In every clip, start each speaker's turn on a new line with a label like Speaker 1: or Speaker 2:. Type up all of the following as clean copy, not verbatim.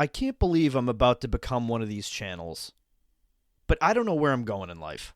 Speaker 1: I can't believe I'm about to become one of these channels. But I don't know where I'm going in life.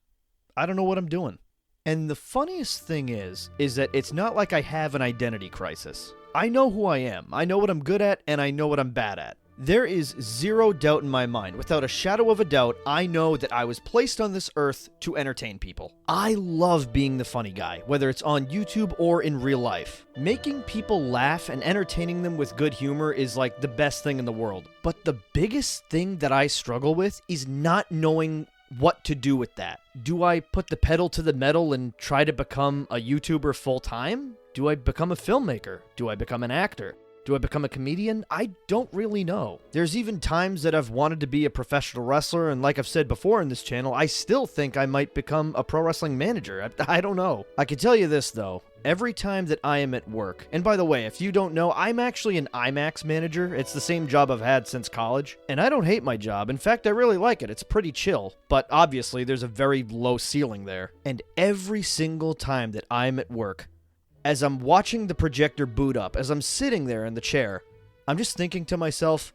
Speaker 1: I don't know what I'm doing. And the funniest thing is that it's not like I have an identity crisis. I know who I am. I know what I'm good at, and I know what I'm bad at. There is zero doubt in my mind. Without a shadow of a doubt, I know that I was placed on this earth to entertain people. I love being the funny guy, whether it's on YouTube or in real life. Making people laugh and entertaining them with good humor is like the best thing in the world. But the biggest thing that I struggle with is not knowing what to do with that. Do I put the pedal to the metal and try to become a YouTuber full-time? Do I become a filmmaker? Do I become an actor? Do I become a comedian? I don't really know. There's even times that I've wanted to be a professional wrestler, and like I've said before in this channel, I still think I might become a pro wrestling manager. I don't know. I can tell you this, though. Every time that I am at work, and by the way, if you don't know, I'm actually an IMAX manager. It's the same job I've had since college, and I don't hate my job. In fact, I really like it. It's pretty chill, but obviously there's a very low ceiling there. And every single time that I'm at work, as I'm watching the projector boot up, as I'm sitting there in the chair, I'm just thinking to myself,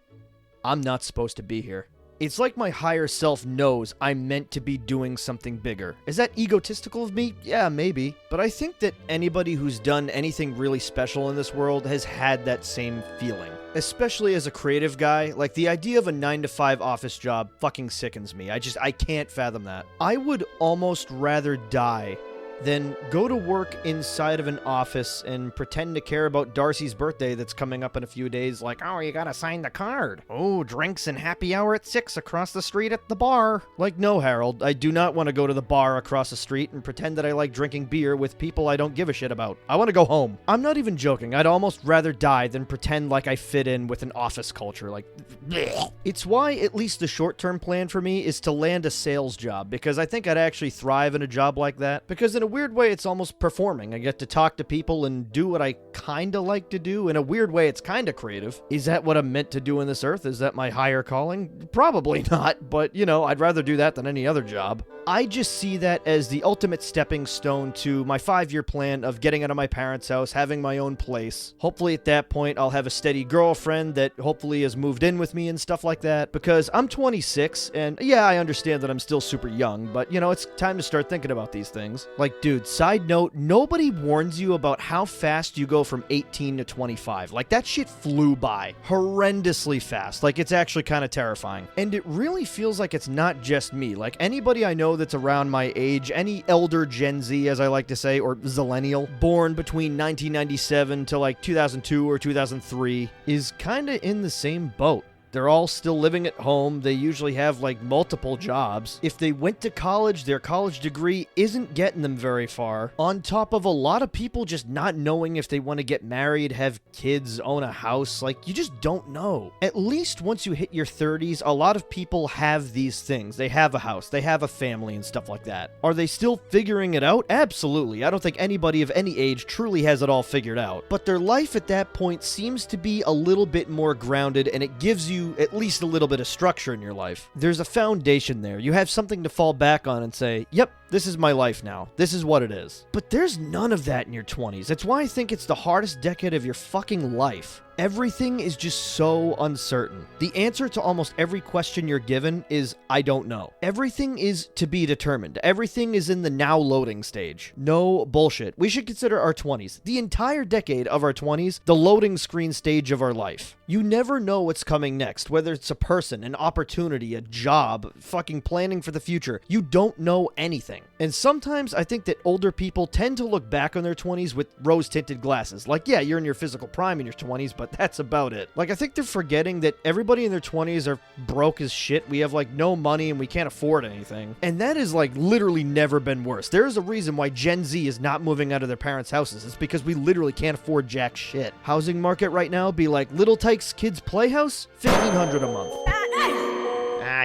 Speaker 1: I'm not supposed to be here. It's like my higher self knows I'm meant to be doing something bigger. Is that egotistical of me? Yeah, maybe. But I think that anybody who's done anything really special in this world has had that same feeling. Especially as a creative guy, like the idea of a 9-to-5 office job fucking sickens me. I can't fathom that. I would almost rather die then go to work inside of an office and pretend to care about Darcy's birthday that's coming up in a few days, like, oh, you gotta sign the card. Oh, drinks and happy hour at 6 across the street at the bar. Like, no, Harold, I do not want to go to the bar across the street and pretend that I like drinking beer with people I don't give a shit about. I want to go home. I'm not even joking. I'd almost rather die than pretend like I fit in with an office culture. Like, bleh. It's why at least the short-term plan for me is to land a sales job, because I think I'd actually thrive in a job like that, because in a weird way, it's almost performing. I get to talk to people and do what I kind of like to do. In a weird way, it's kind of creative. Is that what I'm meant to do on this earth? Is that my higher calling? Probably not, but, you know, I'd rather do that than any other job. I just see that as the ultimate stepping stone to my 5-year plan of getting out of my parents' house, having my own place. Hopefully at that point, I'll have a steady girlfriend that hopefully has moved in with me and stuff like that, because I'm 26, and yeah, I understand that I'm still super young, but, you know, it's time to start thinking about these things. Like, dude, side note, nobody warns you about how fast you go from 18 to 25. Like, that shit flew by. Horrendously fast. Like, it's actually kind of terrifying. And it really feels like it's not just me. Like, anybody I know that's around my age, any elder Gen Z, as I like to say, or Zillennial, born between 1997 to like 2002 or 2003, is kind of in the same boat. They're all still living at home. They usually have, like, multiple jobs. If they went to college, their college degree isn't getting them very far. On top of a lot of people just not knowing if they want to get married, have kids, own a house. Like, you just don't know. At least once you hit your 30s, a lot of people have these things. They have a house. They have a family and stuff like that. Are they still figuring it out? Absolutely. I don't think anybody of any age truly has it all figured out. But their life at that point seems to be a little bit more grounded, and it gives you at least a little bit of structure in your life. There's a foundation there. You have something to fall back on and say, yep, this is my life now. This is what it is. But there's none of that in your 20s. That's why I think it's the hardest decade of your fucking life. Everything is just so uncertain. The answer to almost every question you're given is, I don't know. Everything is to be determined. Everything is in the now loading stage. No bullshit. We should consider our 20s, the entire decade of our 20s, the loading screen stage of our life. You never know what's coming next, whether it's a person, an opportunity, a job, fucking planning for the future. You don't know anything. And sometimes I think that older people tend to look back on their 20s with rose-tinted glasses. Like, yeah, you're in your physical prime in your 20s, but that's about it. Like, I think they're forgetting that everybody in their 20s are broke as shit. We have, like, no money and we can't afford anything. And that is, like, literally never been worse. There is a reason why Gen Z is not moving out of their parents' houses. It's because we literally can't afford jack shit. Housing market right now be like Little Tykes Kids Playhouse, $1,500 a month.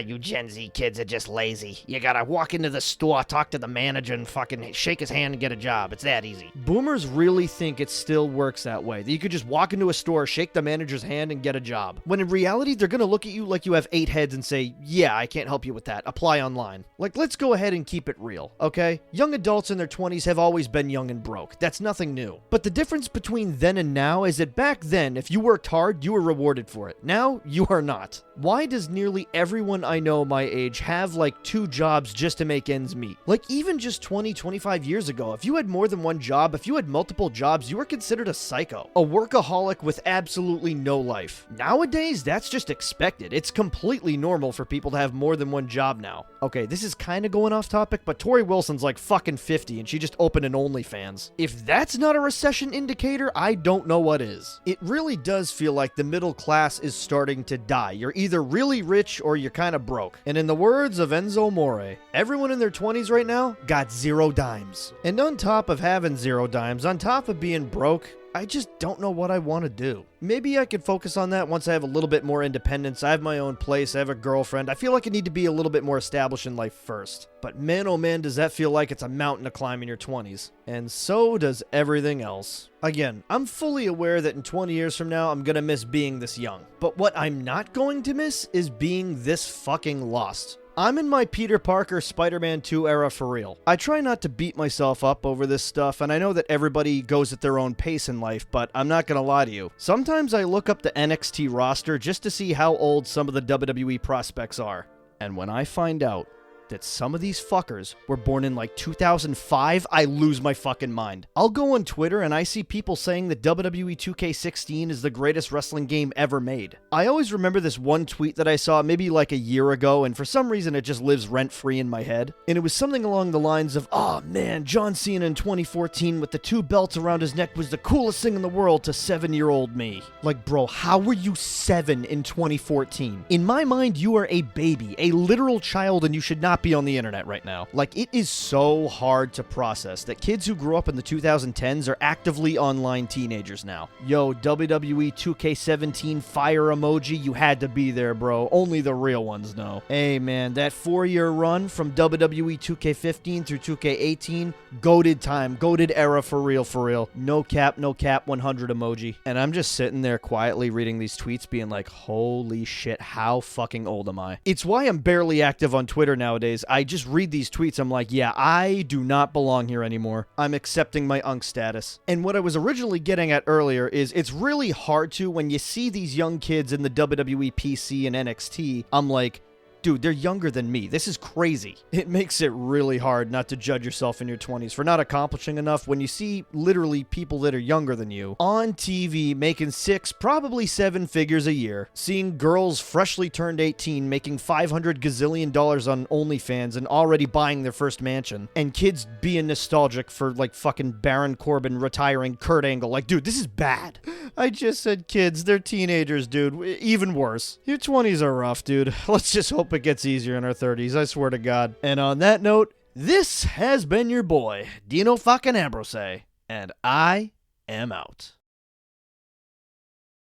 Speaker 2: You Gen Z kids are just lazy. You gotta walk into the store, talk to the manager, and fucking shake his hand and get a job. It's that easy.
Speaker 1: Boomers really think it still works that way, that you could just walk into a store, shake the manager's hand, and get a job. When in reality, they're gonna look at you like you have 8 heads and say, yeah, I can't help you with that. Apply online. Like, let's go ahead and keep it real, okay? Young adults in their 20s have always been young and broke. That's nothing new. But the difference between then and now is that back then, if you worked hard, you were rewarded for it. Now, you are not. Why does nearly everyone I know my age have like 2 jobs just to make ends meet? Like even just 20, 25 years ago, if you had more than one job, if you had multiple jobs, you were considered a psycho, a workaholic with absolutely no life. Nowadays, that's just expected. It's completely normal for people to have more than one job now. Okay, this is kind of going off topic, but Tori Wilson's like fucking 50 and she just opened an OnlyFans. If that's not a recession indicator, I don't know what is. It really does feel like the middle class is starting to die. You're either really rich or you're kind of broke. And in the words of Enzo More, everyone in their 20s right now got 0 dimes. And on top of having 0 dimes, on top of being broke, I just don't know what I want to do. Maybe I could focus on that once I have a little bit more independence. I have my own place. I have a girlfriend. I feel like I need to be a little bit more established in life first. But man, oh man, does that feel like it's a mountain to climb in your 20s. And so does everything else. Again, I'm fully aware that in 20 years from now, I'm gonna miss being this young. But what I'm not going to miss is being this fucking lost. I'm in my Peter Parker Spider-Man 2 era for real. I try not to beat myself up over this stuff, and I know that everybody goes at their own pace in life, but I'm not gonna lie to you. Sometimes I look up the NXT roster just to see how old some of the WWE prospects are. And when I find out that some of these fuckers were born in like 2005, I lose my fucking mind. I'll go on Twitter and I see people saying that WWE 2K16 is the greatest wrestling game ever made. I always remember this one tweet that I saw maybe like a year ago, and for some reason it just lives rent-free in my head. And it was something along the lines of, oh man, John Cena in 2014 with the 2 belts around his neck was the coolest thing in the world to 7-year-old me. Like, bro, how were you 7 in 2014? In my mind, you are a baby, a literal child, and you should not be on the internet right now. Like, it is so hard to process that kids who grew up in the 2010s are actively online teenagers now. Yo, WWE 2K17 fire emoji, you had to be there, bro. Only the real ones know. Hey, man, that 4-year run from WWE 2K15 through 2K18, goated time, goated era for real, for real. No cap, 100 emoji. And I'm just sitting there quietly reading these tweets being like, holy shit, how fucking old am I? It's why I'm barely active on Twitter nowadays. I just read these tweets, I'm like, yeah, I do not belong here anymore. I'm accepting my unk status. And what I was originally getting at earlier is it's really hard to, when you see these young kids in the WWE PC and NXT, I'm like, dude, they're younger than me. This is crazy. It makes it really hard not to judge yourself in your 20s for not accomplishing enough when you see literally people that are younger than you on TV making 6, probably 7 figures a year, seeing girls freshly turned 18 making $500 gazillion on OnlyFans and already buying their first mansion, and kids being nostalgic for like fucking Baron Corbin retiring Kurt Angle. Like, dude, this is bad. I just said kids. They're teenagers, dude. Even worse. Your 20s are rough, dude. Let's just hope it gets easier in our 30s, I swear to God. And on that note, this has been your boy, Dino fucking Ambrose, and I am out.